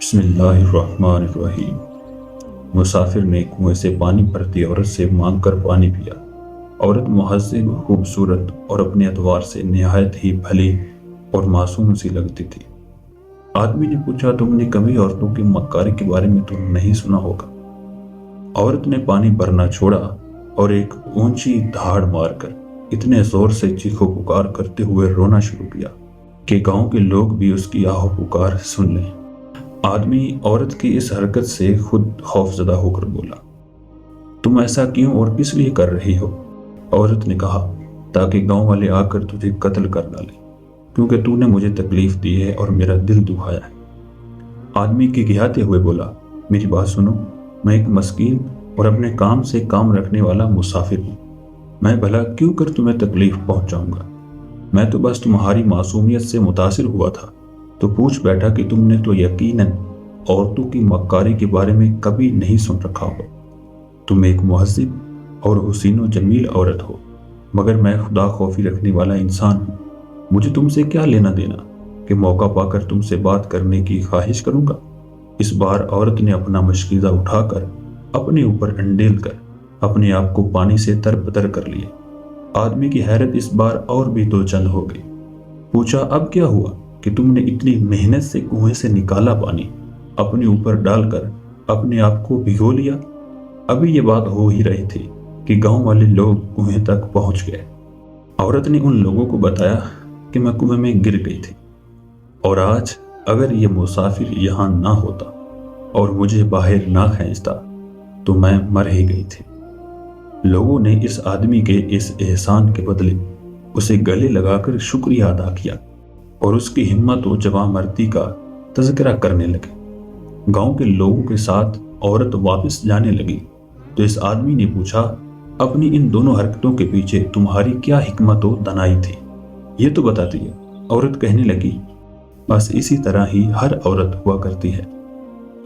बिस्मिल्लाहिर्रहमानिर्रहीम। मुसाफिर ने कुएं से पानी भरती औरत से मांग कर पानी पिया। औरत मुहज्जिब, खूबसूरत और अपने एतबार से निहायत ही भली और मासूम सी लगती थी। आदमी ने पूछा, तुमने कभी औरतों की मक्कारी के बारे में तो नहीं सुना होगा? औरत ने पानी भरना छोड़ा और एक ऊंची धाड़ मारकर इतने जोर से चीखो पुकार करते हुए रोना शुरू किया कि गांव के लोग भी उसकी आहो पुकार सुन लें। आदमी औरत की इस हरकत से खुद खौफजदा होकर बोला, तुम ऐसा क्यों और किस लिए कर रही हो? औरत ने कहा, ताकि गांव वाले आकर तुझे कत्ल कर डालें, क्योंकि तूने मुझे तकलीफ दी है और मेरा दिल दुखाया है। आदमी गिड़गिड़ाते हुए बोला, मेरी बात सुनो, मैं एक मस्कीन और अपने काम से काम रखने वाला मुसाफिर हूँ। मैं भला क्यों कर तुम्हें तकलीफ पहुंचाऊंगा? मैं तो बस तुम्हारी मासूमियत से मुतासिर हुआ था, तो पूछ बैठा कि तुमने तो यकीनन औरतों की मक्कारी के बारे में कभी नहीं सुन रखा होगा। तुम एक मुहज्जिब और हुसीन व जमील औरत हो, मगर मैं खुदा खौफी रखने वाला इंसान हूँ। मुझे तुमसे क्या लेना देना कि मौका पाकर तुमसे बात करने की ख्वाहिश करूंगा। इस बार औरत ने अपना मशकीज़ा उठाकर अपने ऊपर अंडेल कर अपने आप को पानी से तरबतर कर लिया। आदमी की हैरत इस बार और भी दो चंद हो गई। पूछा, अब क्या हुआ कि तुमने इतनी मेहनत से कुएं से निकाला पानी अपने ऊपर डालकर अपने आप को भिगो लिया? अभी ये बात हो ही रही थी कि गांव वाले लोग कुएं तक पहुंच गए। औरत ने उन लोगों को बताया कि मैं कुएं में गिर गई थी, और आज अगर ये मुसाफिर यहाँ ना होता और मुझे बाहर ना खींचता तो मैं मर ही गई थी। लोगों ने इस आदमी के इस एहसान के बदले उसे गले लगाकर शुक्रिया अदा किया और उसकी हिम्मत और जवामर्दी का तज़किरा करने लगे। गांव के लोगों के साथ औरत वापस जाने लगी तो इस आदमी ने पूछा, अपनी इन दोनों हरकतों के पीछे तुम्हारी क्या हिकमत और दनाई थी? ये तो बताती है। औरत कहने लगी, बस इसी तरह ही हर औरत हुआ करती है।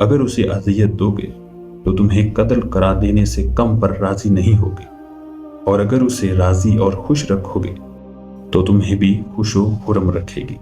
अगर उसे अज़ियत दोगे तो तुम्हें कत्ल करा देने से कम पर राजी नहीं होगी, और अगर उसे राजी और खुश रखोगे तो तुम्हें भी खुशो खुरम रखेगी।